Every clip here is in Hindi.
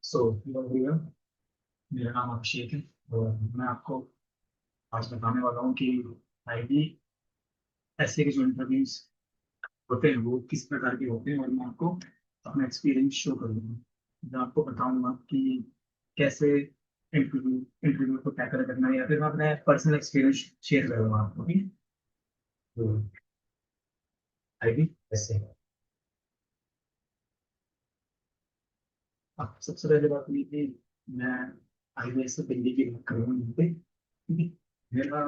सो भैया, मेरा नाम अभिषेक है और मैं आपको आज बताने वाला हूँ कि आईबी ऐसे के जो इंटरव्यूज होते हैं वो किस प्रकार के होते हैं, और मैं आपको अपना एक्सपीरियंस शो करूँगा। मैं आपको बताऊंगा कि कैसे इंटरव्यू इंटरव्यू को टैकल करना है, या फिर मैं अपना पर्सनल एक्सपीरियंस शेयर करूँगा आपको। ठीक है? तो आईबी ऐसे है। अब सबसे पहले बात ये कि मैं आईबी से दिल्ली की बात करूँगा यहाँ पे। ठीक है? मेरा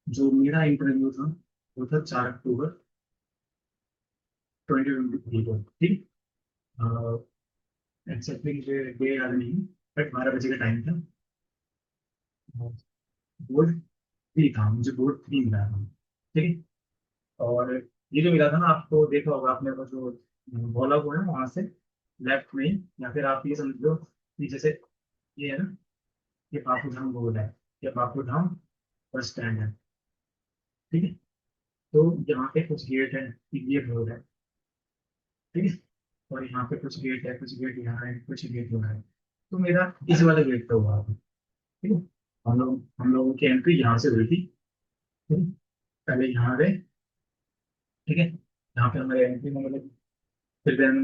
मेरा इंटरव्यू था वो था 4 अक्टूबर 2023 को। ठीक। एग्जैक्टली मुझे डे याद नहीं, बट 12 बजे का टाइम था। बोर्ड थ्री था, मुझे बोर्ड थ्री मिला था। ठीक है? और ये जो मिला था ना, आपको देखा होगा आपने, वो जो बोला हुआ है वहां से लेफ्ट में, या फिर आप ये समझ लो कि जैसे ये है ना, ये बापू धाम रोड है, ये बापू धाम बस स्टैंड है। ठीक है? तो यहाँ पे कुछ गेट है, ये रोड है। ठीक है? और यहाँ पे कुछ गेट है, कुछ गेट यहाँ है, कुछ गेट यहाँ है। तो मेरा इस वाले गेट पे हुआ था। ठीक है? हम लोगों की एंट्री यहाँ से हुई थी। ठीक है? पहले यहाँ गए। ठीक है? यहाँ पे हमारे एंट्री में मतलब, फिर देन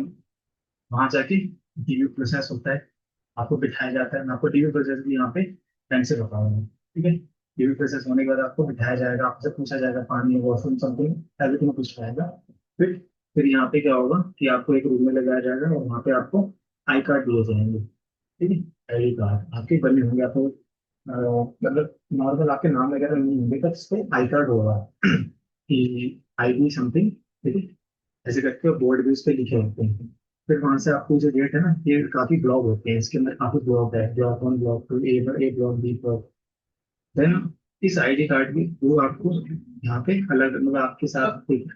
वहाँ जाके डीयू प्रोसेस होता है, आपको बिठाया जाता है। मैं आपको डीयू प्रोसेस भी यहाँ पे टाइम से बताऊंगा। ठीक है? डीयू प्रोसेस होने के बाद आपको बिठाया जाएगा, आपसे पूछा जाएगा पानी, वॉशरूम, समथिंग एवरीथिंग पूछा जाएगा। फिर फिर यहाँ पे क्या होगा कि आपको एक रूम में लगाया जाएगा, और वहाँ पे आपको आई कार्ड दिए जाएंगे। ठीक है? आई कार्ड आपके बने होंगे, आपको मतलब नॉर्मल आपके नाम वगैरह नहीं होंगे, बस इस पे आई कार्ड होगा कि आई बी समथिंग। ठीक है? ऐसे करके बोर्ड भी उस पर लिखे होते हैं। फिर वहां से आपको जो गेट है ना, ये काफी ब्लॉक होते हैं, इसके अंदर काफी ब्लॉक है, block one, block two, A block, B block. Then इस आईडी कार्ड की वो आपको यहाँ पे अलग, मतलब आपके साथ एक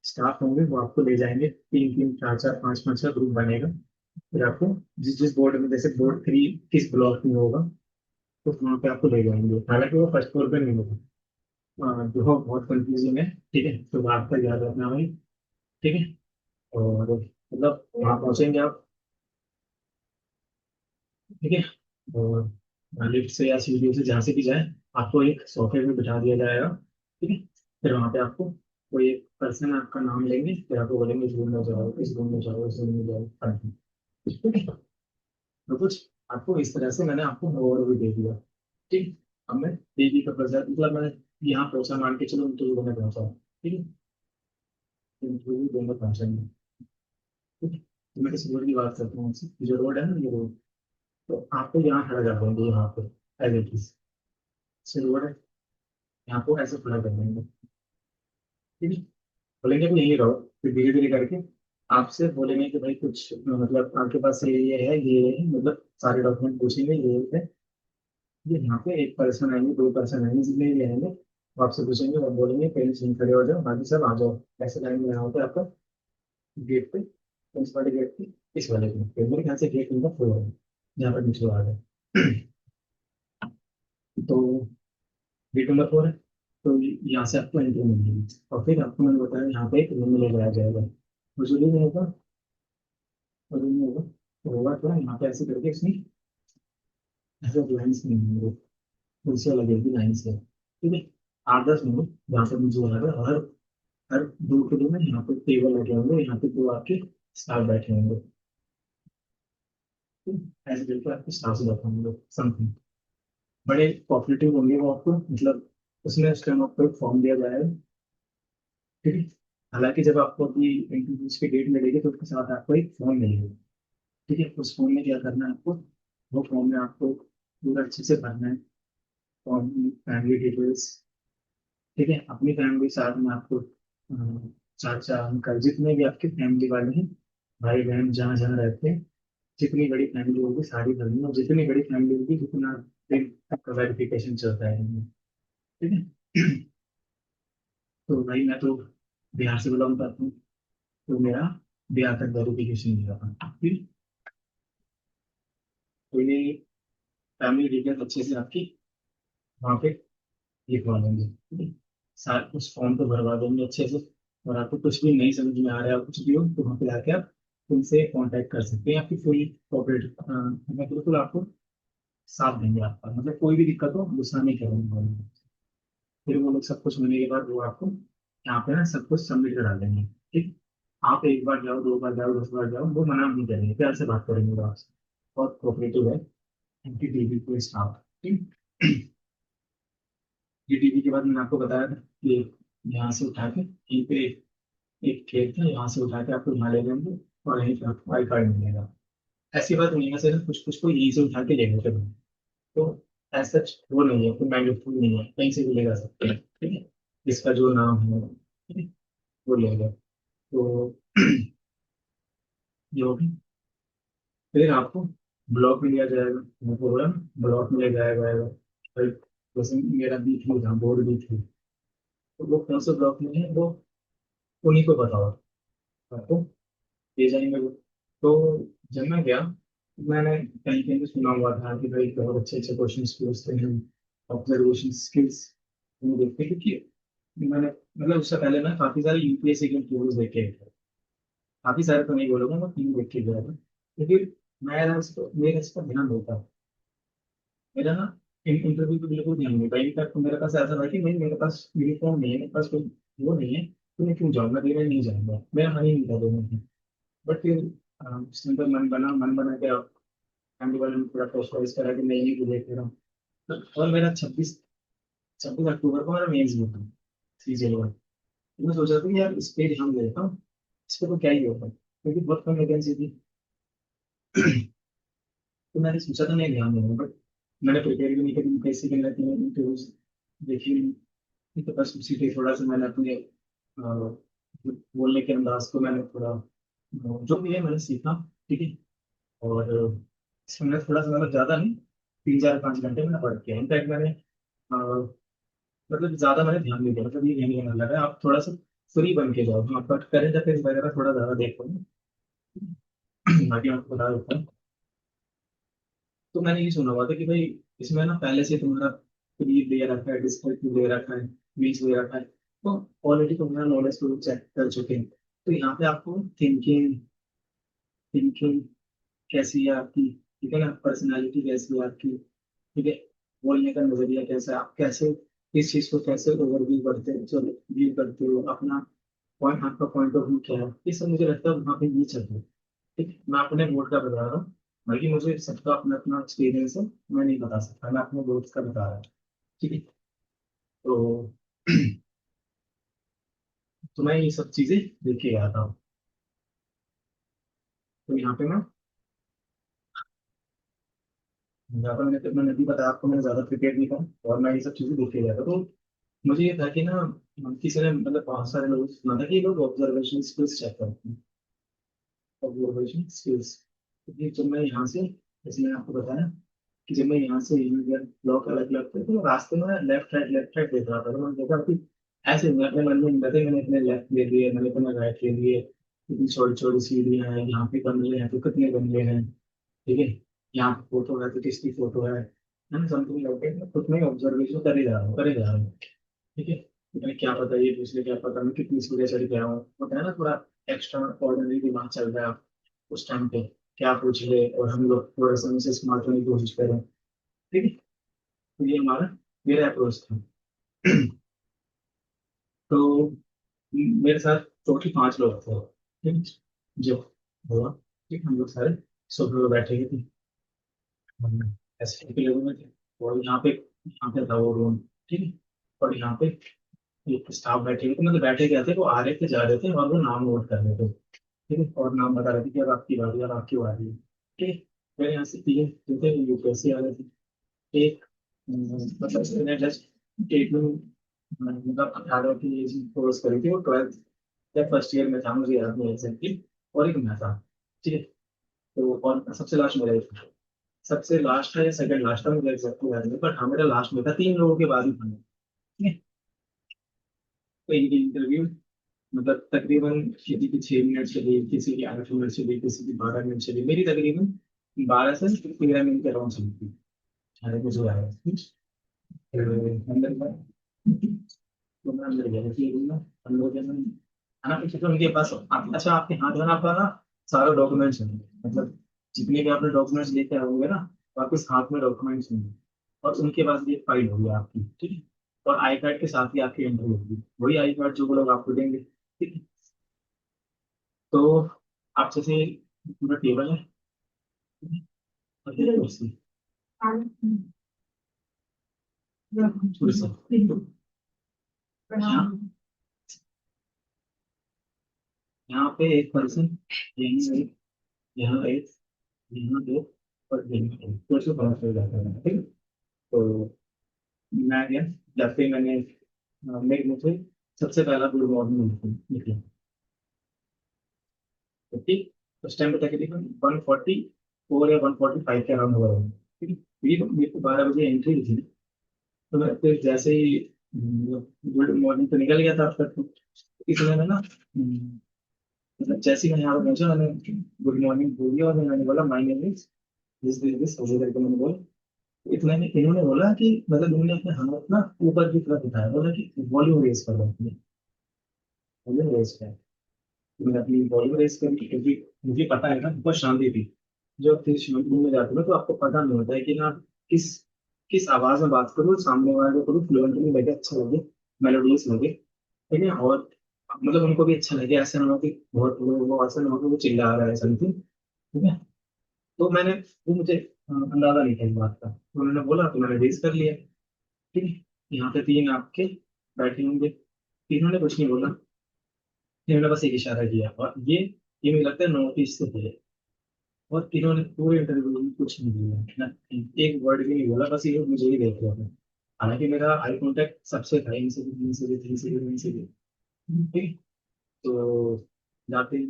स्टाफ होंगे, वो आपको ले जाएंगे। तीन तीन, चार चार, पांच पांच का ग्रुप बनेगा। फिर आपको जिस जिस बोर्ड में, जैसे बोर्ड थ्री किस ब्लॉक में होगा, तो वहाँ पे आपको ले जाएंगे। हालांकि वो फर्स्ट फ्लोर पे नहीं होगा। जो बहुत कंफ्यूजिंग है। ठीक है? तो बात का याद रखना भाई। ठीक है? और मतलब वहाँ पहुंचेंगे आप। ठीक है? और लिफ्ट से या सीढ़ियों से जहाँ से भी जाए, आपको एक सोफे में बिठा दिया जाएगा। ठीक है? फिर वहाँ पे आपको कोई एक पर्सन आपका नाम लेंगे, फिर आपको बोलेंगे इस रूम में जाओ, इस रूम में जाओ, इस रूम में जाओ, करके। ठीक है? तो कुछ आपको इस तरह से मैंने आपको ओवरव्यू दे दिया। ठीक। अब मैं देवी का प्रचार, मतलब मैं यहाँ पहुंचा, मान के चलो इंटरव्यू देने पहुंचा। ठीक है? इंटरव्यू देने पहुंचेंगे। ठीक है? तो मैं इस रोड की बात करता हूँ, जो रोड है ना, ये रोड, तो आपको यहाँ खड़ा कर देंगे, यहाँ पे एज इट इज से रोड है, यहाँ को ऐसे खड़ा कर देंगे। ठीक है? बोलेंगे कि यहीं रहो। फिर धीरे धीरे करके आपसे बोलेंगे कि भाई कुछ मतलब आपके पास ये है, ये है, मतलब सारे डॉक्यूमेंट पूछेंगे, ये है। ये यहाँ पे एक पर्सन आएंगे, दो पर्सन आएंगे, जितने भी आएंगे वो आपसे पूछेंगे और बोलेंगे पेरेंट्स यहीं खड़े हो जाओ, बाकी सब आ जाओ। ऐसे लाइन में यहाँ होता है आपका गेट पे, इस वाले गेट पे, इस वाले गेट पे। मेरे ख्याल से गेट नंबर 4 है, यहाँ पर नीचे आ गए। तो गेट नंबर 4 है। तो यहाँ से आपको एंट्री मिलेगी, और फिर आपको मैंने बताया यहाँ पे एक रूम ले जाया जाएगा। वो जो रूम होगा, वो रूम होगा, तो होगा क्या, यहाँ पे ऐसे करके इसमें ऐसे लाइन्स नहीं होंगे, कुर्सियाँ लगेगी लाइन से। ठीक है? 8-10 मिनट जहाँ पे मुझे लगा था, हर हर 2 किलो में यहाँ पे टेबल लगे होंगे, यहाँ पे दो आपके स्टाफ बैठे होंगे। ठीक है? ऐसे करके आपके स्टाफ से बैठे होंगे समथिंग, बड़े कोऑपरेटिव होंगे वो आपको, मतलब उसमें उस टाइम आपको एक फॉर्म दिया जाएगा। ठीक है? हालांकि जब आपको अपनी इंटरव्यूज की डेट मिलेगी, तो उसके साथ आपको एक फॉर्म मिलेगा। ठीक है? उस फॉर्म में क्या करना है आपको, वो फॉर्म में आपको पूरा अच्छे से भरना है। Form, family details. ठीक है? अपनी फैमिली, साथ में आपको चाचा अंकल, जितने भी आपके फैमिली वाले हैं, भाई बहन जहाँ जहाँ रहते हैं, जितनी बड़ी फैमिली होगी सारी भरनी है, और जितनी बड़ी फैमिली होगी उतना दिन आपका वेरिफिकेशन चलता है। ठीक है? तो भाई मैं तो बिहार से बिलोंग करता हूँ, तो मेरा बिहार तक वेरिफिकेशन नहीं रहा। फिर कोई नहीं, फैमिली डिटेल्स अच्छे से आपकी वहाँ पे लिखवा देंगे। ठीक है? साथ उस फॉर्म को भरवा देंगे अच्छे से। और आपको कुछ भी नहीं समझ में आ रहा है, कुछ भी हो, तो वहाँ पे आके आप उनसे कांटेक्ट कर सकते हैं, आपकी फुल कोऑपरेट, मैं बिल्कुल आपको साथ देंगे आपका, मतलब कोई भी दिक्कत हो गुस्सा नहीं करेंगे वो लोग। फिर वो लोग सब कुछ होने के बाद वो आपको यहाँ पे ना सब कुछ सबमिट करा देंगे। ठीक, आप एक बार जाओ, दो बार जाओ, 10 बार जाओ, वो मना नहीं करेंगे, प्यार से बात करेंगे वो आपसे। बहुत कोऑपरेटिव है एंटी टीवी को स्टाफ। ठीक, ये टीवी के बाद मैंने आपको बताया था कि यहाँ से उठा के यहीं पे एक खेत है, यहाँ से उठा के आपको यहाँ ले जाएंगे और यहीं पे आपको आई कार्ड मिलेगा। ऐसी बात नहीं है, सिर्फ कुछ कुछ को यहीं से उठा के ले गए थे। तो ऐसा वो नहीं है, कोई मैंडेटरी नहीं है, कहीं से भी ले जा सकते हैं। ठीक है, जिसका जो नाम है, ठीक है, वो ले गए। तो ये होगी। फिर आपको ब्लॉक में लिया जाएगा, मैं बोल रहा हूँ ब्लॉक में ले जाया जाएगा। फिर जैसे मेरा बी थ्री था, बोर्ड बी थ्री, तो वो कौन से ब्लॉक में है वो उन्हीं को बताओ आपको, ले जाएंगे वो। तो जब मैं गया, मैंने कहीं कहीं तो सुना हुआ था कि भाई बहुत अच्छे अच्छे क्वेश्चन पूछते हैं, ऑब्जर्वेशन स्किल्स देखते हैं, क्योंकि मैंने मतलब उससे पहले मैं काफी सारे यूपीएससी के इंटरव्यूज देखे थे। काफी सारे तो नहीं बोलूंगा, मैं 3 देख के गया था। तो फिर मेरा इस पर ध्यान देता, मेरा ना इंटरव्यू पे बिल्कुल ध्यान नहीं था। इनफैक्ट मेरे पास ऐसा था कि नहीं, मेरे पास यूनिफॉर्म नहीं है, मेरे पास कोई वो नहीं है, तो मैं क्यों जाऊँगा, देने नहीं जाऊँगा, मेरा मन ही नहीं था देने की। बट फिर उसके अंदर मन बना के फैमिली वाले ने पूरा प्रेशराइज करा कि नहीं नहीं देख रहा हूँ। और मेरा 26 अक्टूबर को मेरा मेंस भी था, सीजीएल का। तो मैं सोच रहा था कि यार इस पे ध्यान दे देता हूँ, इस पे तो क्या ही होगा, क्योंकि बहुत कम वैकेंसी थी। तो मैंने सोचा था नहीं ध्यान दूंगा, बट मैंने प्रिपेयर भी नहीं करी, कैसे करना थी इंटरव्यूज देखी नहीं। तो बस उसी पे थोड़ा सा मैंने अपने बोलने के अंदाज को मैंने थोड़ा जो भी है मैंने सीखा। ठीक है, और इसमें मैंने थोड़ा सा, मतलब ज्यादा नहीं, 3 4 5 घंटे मैंने पढ़ किया। इनफैक्ट मैंने मतलब ज्यादा मैंने ध्यान नहीं दिया, मतलब ये नहीं करना लगा आप थोड़ा सा फ्री बन के जाओ। हाँ, बट करेंट अफेयर्स वगैरह थोड़ा ज्यादा देखो ना। बाकी मैं आपको बता देता हूँ। तो मैंने ये सुना हुआ था कि भाई इसमें ना पहले से तुम्हारा प्री दे रखा है, डिस्क्रिप्टिव दे रखा है, मीन्स दे रखा है, तो ऑलरेडी तुम्हारा नॉलेज को चेक कर चुके हैं। तो यहाँ पे आपको थिंकिंग थिंकिंग कैसी है आपकी, ठीक है ना, पर्सनालिटी कैसी है आपकी, ठीक है, बोलने का नजरिया कैसा है, आप कैसे इस चीज को कैसे ओवरव्यू करते हो, चलो व्यू करते हो अपना पॉइंट, आपका पॉइंट ऑफ व्यू क्या है, ये सब मुझे लगता है वहाँ पे ये चाहिए। ठीक है, मैं अपने बोर्ड का बता रहा हूँ, बाकी मुझे सबका अपना अपना एक्सपीरियंस है, मैं नहीं बता सकता, मैं अपने बोर्ड का बता रहा हूँ। ठीक है, तो मैं ये सब चीजें देख के आता हूँ। तो मैंने भी बताया आपको, मैंने ज्यादा प्रिपेयर नहीं था, और मैं ये सब चीजें देख के गया था। तो मुझे ये था कि ना, किसी ने मतलब बहुत सारे लोगों से सुना था कि ये लोग ऑब्जर्वेशन स्किल्स चेक करते हैं, ऑब्जर्वेशन स्किल्स। क्योंकि जब मैं यहाँ से, जैसे मैंने आपको बताया कि जब मैं यहाँ से ब्लॉक अलग अलग थे, तो रास्ते में लेफ्ट राइट देख रहा था, तो मैंने देखा कि ऐसे मैं अपने मन में नहीं था, मैंने इतने लेफ्ट ले लिए, मैंने इतने राइट ले लिए, इतनी छोटी छोटी सीढ़ियाँ हैं, यहाँ पे गमले हैं तो कितने गमले हैं, ठीक है, यहाँ पे फोटो है तो किसकी फोटो है ना, समथिंग लाइक मैं खुद में ऑब्जर्वेशन करे जा रहा हूँ। ठीक है, मैंने क्या पता ये दूसरे, क्या पता मैं कितनी सीढ़ियाँ चढ़ गया हूँ, होता है ना थोड़ा एक्स्ट्रा ऑर्डिनरी दिमाग चल रहा है उस टाइम पे, क्या पूछ ले और हम लोग थोड़ा सा उनसे स्मार्ट होने की कोशिश करें। ठीक है, तो ये हमारा मेरा अप्रोच था। तो मेरे साथ टोटल 5 लोग थे। ठीक है, जो हुआ, ठीक, हम लोग सारे सोफे पे बैठे हुए थे, हम ऐसे के लोगों में थे, और यहाँ पे था वो रूम। ठीक है, और यहाँ पे एक स्टाफ बैठे हुए थे, मतलब बैठे क्या थे, वो आ रहे थे जा रहे थे और वो नाम नोट कर रहे थे। ठीक है, और नाम बता रहे थे कि अब आपकी बारी है, अब आपकी बारी है। ठीक है, मेरे यहाँ से 3 जो थे यूपीएससी आ रहे थे। एक मतलब मैंने जस्ट एक मतलब 18 की एज में कोर्स करी थी, वो 12th या फर्स्ट ईयर में था, मुझे याद नहीं एग्जैक्टली। और एक मैं था। ठीक है, तो और सबसे लास्ट मेरा ही था, सबसे लास्ट था या सेकंड लास्ट था मुझे एग्जैक्टली याद नहीं, बट हाँ मेरा लास्ट में था, 3 लोगों के बाद ही था। ठीक है, तो इनकी इंटरव्यू मतलब तकरीबन किसी की 6 मिनट चली, किसी की 8 मिनट चली, किसी की 12 मिनट चली, मेरी तकरीबन 12 से 13 मिनट के अराउंड चली थी। अरे मुझे आया अंदर में, तो मैं अंदर गया, देखिए रूम में अंदर गया मैं, खाना पूछा तो उनके पास अच्छा आपके हाथ में आपका ना सारा डॉक्यूमेंट्स होंगे, मतलब जितने भी आपने डॉक्यूमेंट्स लेके आओगे ना, तो आपके हाथ में डॉक्यूमेंट्स होंगे, और उनके पास ये फाइल होगी आपकी, ठीक है। और आई कार्ड के साथ ही आपकी एंट्री होगी, वही आई कार्ड जो वो लोग आपको देंगे, ठीक है। तो आप जैसे पूरा टेबल है, ठीक है, और ये कुर्सी, कुर्सी, यहाँ यहाँ पे एक पर्सन, यहीं एक, यहाँ एक, यहाँ दो, और यहाँ एक, तो इसको बाउंस हो जाता है, ठीक है। तो मैं गया, जब से मैंने मेरे मुझे सबसे पहला गुड मॉर्निंग निकला, तो ठीक, उस टाइम पे तकरीबन 144 या 145 के अराउंड हुआ है, ठीक है। मेरे को 12 बजे एंट्री थी, तो मैं फिर जैसे ही गुड मॉर्निंग तो निकल गया था अब तक, तो इसलिए मैं ना मतलब जैसे ही मैं यहाँ पे पहुंचा, मैंने गुड मॉर्निंग बोली और मैंने बोला माय नेम इज दिस ऐसे करके मैंने बोला। इतने में इन्होंने बोला कि मतलब इन्होंने अपने हाथ ना ऊपर की तरफ उठाया, बोला कि वॉल्यूम रेज कर रहा है, वॉल्यूम रेज कर। तो मैंने अपनी वॉल्यूम रेज करी, क्योंकि मुझे पता है ना बहुत शांति थी। जब फिर स्विमिंग में जाते हो तो आपको पता नहीं होता है कि ना किस किस आवाज में बात करूँ, सामने वाले को फ्लुएंटली लगे, अच्छा लगे, मेलोडियस लगे, ठीक है। और मतलब उनको भी अच्छा लगे, ऐसा ना हो कि बहुत वो ऐसा ना हो कि वो चिल्ला रहा है समथिंग, ठीक है। तो मैंने, वो मुझे अंदाजा नहीं था इस बात का, तो उन्होंने बोला तो मैंने रेज कर लिया, ठीक है। यहाँ पे तीन आपके बैठे होंगे, तीनों ने कुछ नहीं बोला, इन्होंने बस एक इशारा किया, और ये मुझे लगता है नोटिस से थे। और इन्होंने पूरे इंटरव्यू में कुछ नहीं बोला ना, एक वर्ड भी नहीं बोला, बस ये लोग मुझे ही देख रहे थे। हालांकि मेरा आई कांटेक्ट सबसे था, इनसे भी, ठीक है। तो जाते ही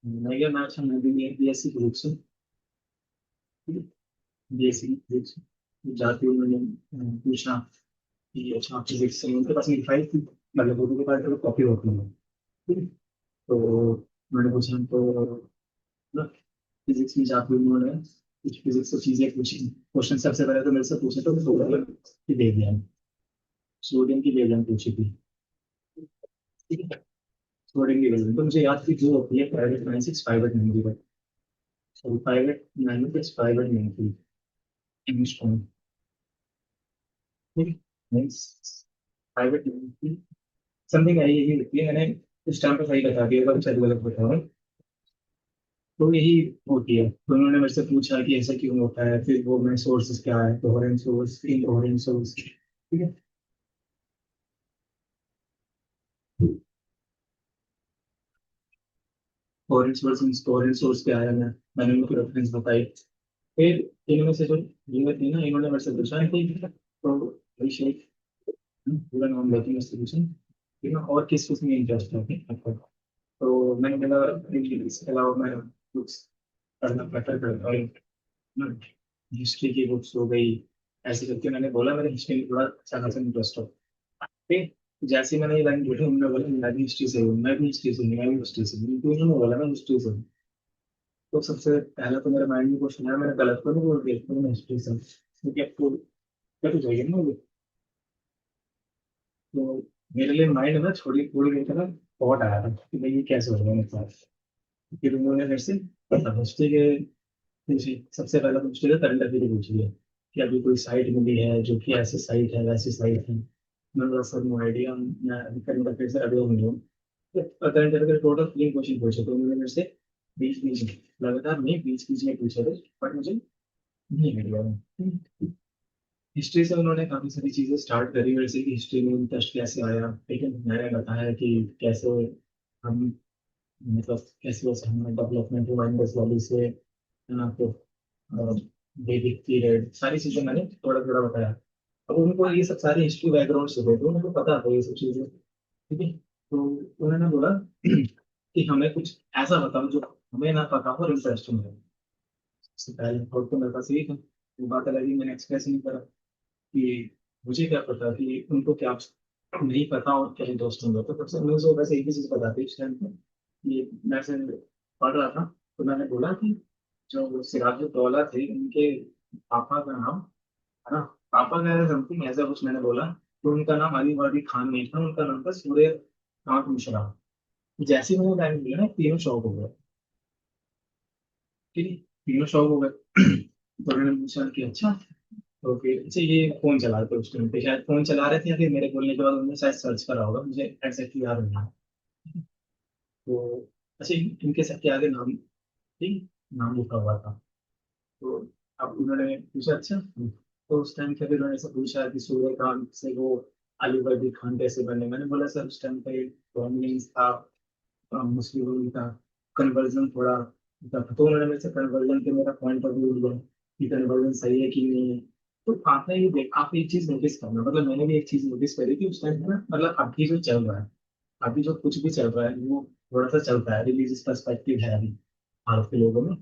मैं गया, मैं अच्छा मैं भी बीएससी फिजिक्स से, ठीक है, बीएससी फिजिक्स। जाते ही उन्होंने पूछा कि अच्छा फिजिक्स से, उनके पास मेरी फाइल थी, मतलब उनके पास तो कॉपी होती है, ठीक है। तो मैंने पूछा तो ना, फिजिक्स में जाते ही उन्होंने कुछ फिजिक्स की चीजें पूछी, क्वेश्चन सबसे पहले तो मेरे से पूछे तो सोडियम की वेवलेंथ, सोडियम की वेवलेंथ पूछी थी, ठीक है। सोडियम की वेवलेंथ तो मुझे याद थी, जो होती है private 96, private 90, sorry private 96, private 90 angstrom, ठीक है। मीन्स प्राइवेट 90 समथिंग आई, यही लिखती है मैंने इस टाइम पे, सही बता दिया, अगर शायद गलत बता रहा हूँ। तो यही होती है, तो उन्होंने मेरे से पूछा कि ऐसा क्यों होता है, फिर वो मैं सोर्सेस क्या है, कोहेरेंट सोर्स, इनकोहेरेंट सोर्स, ठीक है। कोहेरेंट सोर्स, कोहेरेंट सोर्स क्या है, मैंने उनको रेफरेंस बताई। फिर इनमें से जो ये थी ना, इन्होंने मेरे से पूछा कि तो अभिषेक, पूरा नाम लेती है इंस्टीट्यूशन, ठीक है, और किस किस में इंटरेस्ट है आपको। तो मैंने बोला इसके अलावा मैं कुछ पढ़ना प्रेफर करता हूँ, हिस्ट्री की बुक्स हो गई, ऐसे करके मैंने बोला मेरे हिस्ट्री में थोड़ा अच्छा खासा इंटरेस्ट हो, ठीक। जैसे ही मैंने ये लाइन बोली, उन्होंने बोला मैं भी हिस्ट्री से हूँ, मैं भी हिस्ट्री से हूँ, मैं भी हिस्ट्री से हूँ, तो उन्होंने बोला मैं हिस्ट्री से हूँ। तो सबसे पहले तो मेरे माइंड में क्वेश्चन आया, मैंने गलत तो नहीं बोल दिया, तो मैं हिस्ट्री से हूँ, क्योंकि आपको क्या तो चाहिए ना वो। तो मेरे लिए माइंड में थोड़ी थोड़ी देर का ना थॉट आया था कि भाई ये कैसे हो गया मेरे साथ। फिर उन्होंने मेरे से हिस्ट्री के सबसे पहले तो हिस्ट्री का करंट अफेयर पूछ लिया कि अभी कोई साइट मिली है जो कि ऐसे साइट है वैसी साइट है। मैं बस सर नो आइडिया, मैं अभी करंट अफेयर से अभी नहीं हूँ। करंट अफेयर टोटल 3 क्वेश्चन पूछे, तो उन्होंने मेरे से बीच बीच में, लगातार नहीं, बीच बीच में पूछे थे, बट मुझे नहीं मिल। हिस्ट्री से उन्होंने काफी सारी चीजें स्टार्ट करी मेरे से कि हिस्ट्री में इंटरेस्ट कैसे आया, ठीक है। मैंने बताया कि कैसे हम, मतलब कैसे वैसे हमें डेवलपमेंट हुआ इंडस वैली से, है ना, तो वैदिक पीरियड, सारी चीजें मैंने थोड़ा थोड़ा बताया। अब उनको ये सब सारी हिस्ट्री बैकग्राउंड से थे, तो उनको पता था ये सब चीजें, ठीक है। तो उन्होंने बोला कि हमें कुछ ऐसा बताओ जो हमें ना पता हो और इंटरेस्टिंग हो। सबसे पहले थॉट तो मेरे पास यही था, वो बात लगी, मैंने एक्सप्रेस नहीं करा कि मुझे क्या पता कि उनको क्या नहीं पता और क्या इंटरेस्ट होगा। तो सबसे मुझे तो वैसे एक ही चीज पता थी इस टाइम पे, ये मैं से पढ़ रहा था, तो मैंने बोला कि जो सिराजुद्दौला थे उनके पापा का नाम, है ना, पापा का समथिंग ऐसा कुछ मैंने बोला, तो उनका नाम अली वर्दी खान नहीं था, उनका नाम था सूर्य कांत मिश्रा। जैसे ही मैंने लाइन बोला ना, तीनों शौक हो गए, ठीक है, तीनों शौक हो गए। तो उन्होंने पूछा कि अच्छा, तो फिर अच्छा ये फोन चला रहे थे उस टाइम पे, शायद फोन चला रहे थे या फिर मेरे बोलने के बाद उन्होंने शायद सर्च करा होगा, मुझे एग्जैक्टली याद नहीं है। तो अच्छा, इनके सबके आगे नाम, ठीक, नाम लिखा हुआ था। तो अब उन्होंने पूछा अच्छा, तो उस टाइम पे फिर उन्होंने ऐसा पूछा कि सूर्यकांत से वो अली वर्दी खान कैसे बने। मैंने बोला सर उस टाइम पे डोमिनेंस था, मुस्लिम का कन्वर्जन थोड़ा था। तो उन्होंने मेरे से कन्वर्जन के मेरा पॉइंट ऑफ व्यू लिया कि कन्वर्जन सही है कि नहीं है। तो आपने ये देख, आप एक चीज नोटिस करना, मतलब मैंने भी एक चीज नोटिस करी कि उस टाइम पे ना, मतलब अभी जो चल रहा है, अभी जो कुछ भी चल रहा है वो थोड़ा सा चलता है, रिलीजियस पर्सपेक्टिव है अभी भारत के लोगों में।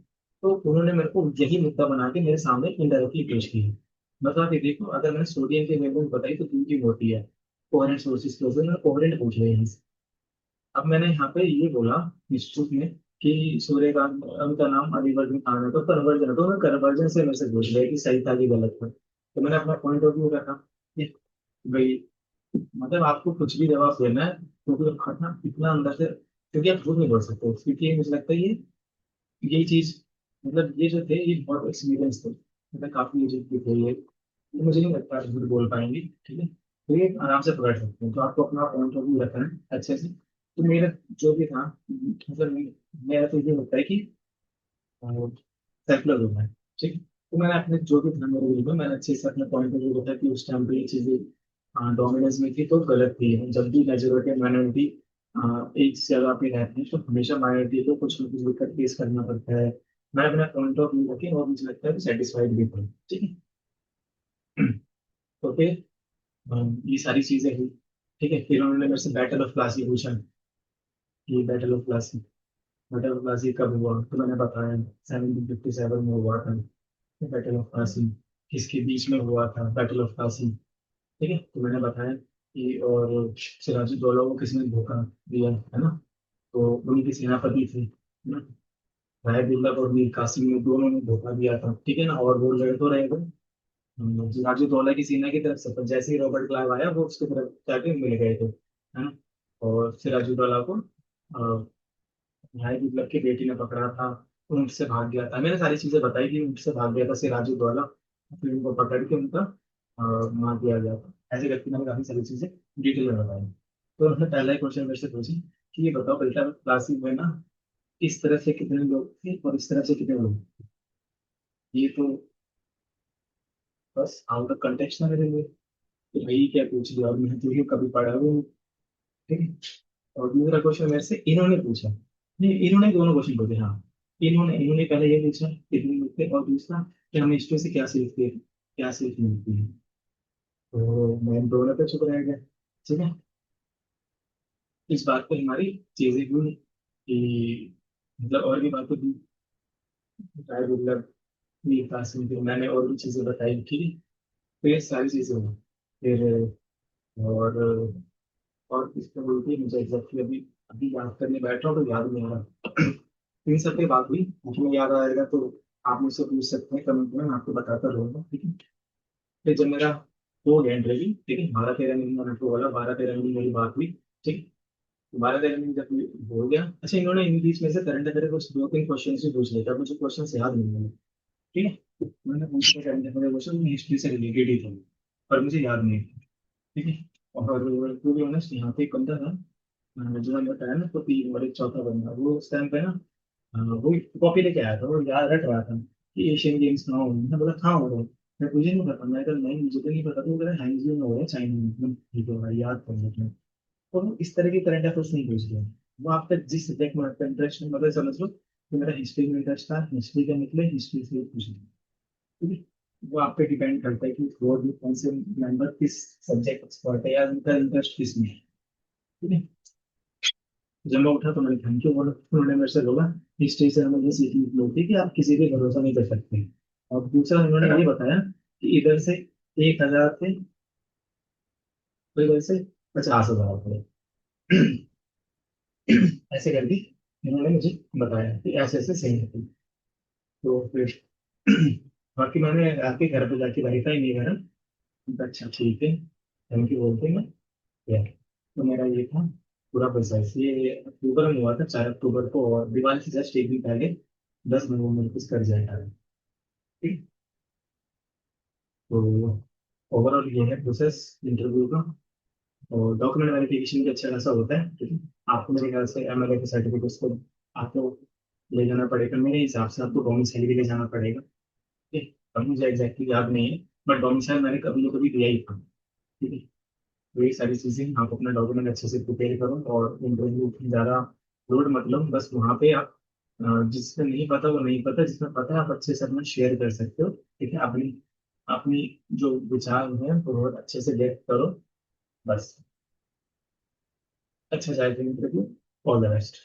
तो उन्होंने मेरे को यही मुद्दा बना के मेरे सामने इनडायरेक्टली पेश किया। मतलब ये देखो, अगर मैंने सोडियम की वेवलेंथ बताई तो दूध की मोटी है, कोहेरेंट सोर्सेज के उससे मैंने कोहेरेंट पूछ लिया यहाँ से। अब मैंने यहाँ पे ये बोला इंस्टीट्यूट में कि सूर्यकांत उनका नाम अलीवर्दीन खान है, तो कन्वर्जन है, तो उन्होंने कन्वर्जन से मेरे से पूछ लिया कि सही था कि गलत था। तो मैंने अपना पॉइंट ऑफ व्यू रखा कि भाई, मतलब आपको कुछ भी जवाब देना है, क्योंकि ना इतना अंदर से, क्योंकि आप झूठ नहीं बोल सकते, क्योंकि मुझे लगता है ये चीज, मतलब ये जो थे ये बहुत एक्सपीरियंस थे, मतलब काफी एजेड भी थे ये। तो मुझे नहीं लगता आप झूठ बोल पाएंगे, ठीक है, तो ये आराम से पकड़ सकते हैं। तो आपको अपना पॉइंट ऑफ व्यू रखना है अच्छे से। तो मेरा जो भी था, मतलब मेरा तो ये लगता है कि सेकुलर होना है, ठीक है। तो मैंने अपने जो भी था मेरे व्यू में, मैंने अच्छे से अपने पॉइंट ऑफ व्यू बताया कि उस टाइम पे ये चीजें डोमिनेंस में थी तो गलत थी। जब भी मेजोरिटी माइनॉरिटी एक जगह पे रहती है तो हमेशा माइनॉरिटी को कुछ ना कुछ दिक्कत फेस करना पड़ता है। मैं अपना पॉइंट ऑफ व्यू रखे और मुझे लगता है सेटिस्फाइड भी हूँ, ठीक है। तो फिर ये सारी चीजें हुई, ठीक है। फिर उन्होंने मेरे से बैटल ऑफ प्लासी पूछा कि battle of Plassey, battle of Plassey कब हुआ, तो मैंने बताया 1757 में हुआ था बैटल ऑफ प्लासी। किसके बीच में हुआ था बैटल ऑफ प्लासी, ठीक है। तो मैंने बताया कि और सिराजुद्दौला को किसने धोखा दिया, है ना। तो उनके सेनापति थे, है ना, राय दुर्लभ और मीर कासिम ने, दोनों ने धोखा दिया था, ठीक है ना। और वो लड़ तो रहे थे सिराजुद्दौला की सेना की तरफ से, पर जैसे ही रॉबर्ट क्लाइव आया वो उसकी तरफ जाके मिल गए थे, है ना। और सिराजुद्दौला को भाई दुर्लभ की बेटी ने पकड़ा था, ऊंट से भाग गया था। मैंने सारी चीजें बताई कि ऊंट से भाग गया था सिराजुद्दौला, फिर उनको पकड़ के उनका मार दिया गया था। ऐसे करके मैंने काफी सारी चीजें डिटेल में बताई। तो उन्होंने पहला ही क्वेश्चन मेरे से पूछी कि ये बताओ बेटा, क्लासिक में ना इस तरह से कितने लोग थे और इस तरह से कितने लोग थे? ये तो बस आउट ऑफ कंटेक्स्ट था मेरे लिए, तो भाई क्या पूछ लिया, और मैं तो ये कभी पढ़ा भी नहीं, ठीक है। और दूसरा क्वेश्चन मेरे से इन्होंने पूछा, नहीं इन्होंने दोनों क्वेश्चन पूछे, हाँ। इन्होंने इन्होंने पहले ये पूछा कितने लोग थे, और दूसरा कि हमें हिस्ट्री से क्या सीखते हैं, क्या सीख मिलती है। तो मैं दोनों पे चुप रह गया, ठीक है। इस बात पे हमारी चीजें हुई कि मतलब और भी बातें भी, शायद मतलब ये कासिम, फिर मैंने और भी चीजें बताई, ठीक है। तो ये सारी चीजें हुई फिर। और और किस पे बोलती है मुझे एग्जैक्टली अभी, अभी याद करने बैठ रहा हूँ तो याद नहीं आ रहा। इन सब पे बात हुई, मुझे याद आएगा तो आप मुझसे पूछ सकते हैं कमेंट में, मैं आपको बताता रहूंगा, ठीक है। फिर जब मेरा हो गया इंटरव्यू, ठीक है, 12-13 मिनट मैंने आपको बोला, 12-13 मिनट मेरी बात हुई, ठीक है। 12-13 मिनट जब हो गया, अच्छा इन्होंने इन बीच में से करंट अफेयर कुछ 2-3 क्वेश्चन भी पूछ लिया था, मुझे क्वेश्चन याद नहीं है, ठीक है। मैंने पूछा करंट अफेयर क्वेश्चन हिस्ट्री से रिलेटेड ही थे, पर मुझे याद नहीं है, ठीक है। और टू बी ऑनेस्ट यहाँ पे एक बंदा था, जो मैंने बताया ना, तो तीन और एक चौथा बंदा, वो उस टाइम पे ना वो कॉपी लेके आया था, वो याद रट रहा था कि एशियन गेम्स कहाँ हो रहे हैं। मैंने बोला कहाँ हो रहे हैं, मैं तुझे नहीं पता, मैं कहा नहीं मुझे तो नहीं पता। तो वो कह रहा है हैंगजू में हो रहा है, चाइना में। ठीक है भाई, याद कर लेते हैं। तो वो इस तरह के करंट अफेयर्स नहीं पूछ रहे, वो आपका जिस सब्जेक्ट में आपका इंटरेस्ट है, मतलब समझ लो कि मेरा हिस्ट्री में इंटरेस्ट था, हिस्ट्री का निकले हिस्ट्री से पूछ रहे, ठीक है। वो आप पे डिपेंड करता है कि वो भी कौन से मेंबर किस सब्जेक्ट एक्सपर्ट है या उनका इंटरेस्ट किस में है, ठीक है। जब मैं उठा तो मैंने थैंक यू बोला, तो उन्होंने मेरे से बोला हिस्ट्री से हमें ये सीखने को मिलती है कि आप किसी पे भरोसा नहीं कर सकते। और दूसरा उन्होंने ये बताया कि इधर से 1,000 थे, तो इधर से 50,000 थे। ऐसे करके उन्होंने मुझे बताया कि ऐसे ऐसे सही है। तो फिर बाकी मैंने आपके घर पे जाके वेरीफाई नहीं करा, तो अच्छा ठीक है, थैंक यू बोलते हैं मैं। तो मेरा ये था पूरा प्रोसेस, ये अक्टूबर में हुआ था, 4 अक्टूबर को, और दिवाली से जस्ट एक दिन पहले 10 नवंबर को इसका रिजल्ट आएगा। ठीक। तो ओवरऑल ये है प्रोसेस इंटरव्यू का। और डॉक्यूमेंट वेरिफिकेशन भी अच्छा खासा होता है, ठीक है। आपको मेरे ख्याल से एमएलए के सर्टिफिकेट्स को आपको ले जाना पड़ेगा, मेरे हिसाब से आपको डोमिसाइल भी ले जाना पड़ेगा, ठीक है। अब मुझे एग्जैक्टली याद नहीं है, बट डोमिसाइल मैंने कभी ना कभी दिया ही था, ठीक है। तो ये सारी चीजें आप अपना डॉक्यूमेंट अच्छे से प्रिपेयर करो, और इंटरव्यू की ज़्यादा लोड मतलब, बस वहाँ पे आप जिसमें नहीं पता वो नहीं पता, जिसमें पता है आप अच्छे से अपना शेयर कर सकते हो, ठीक है। अपनी अपनी जो विचार है वो बहुत अच्छे से व्यक्त करो, बस। अच्छा जाएगा इंटरव्यू। All the best.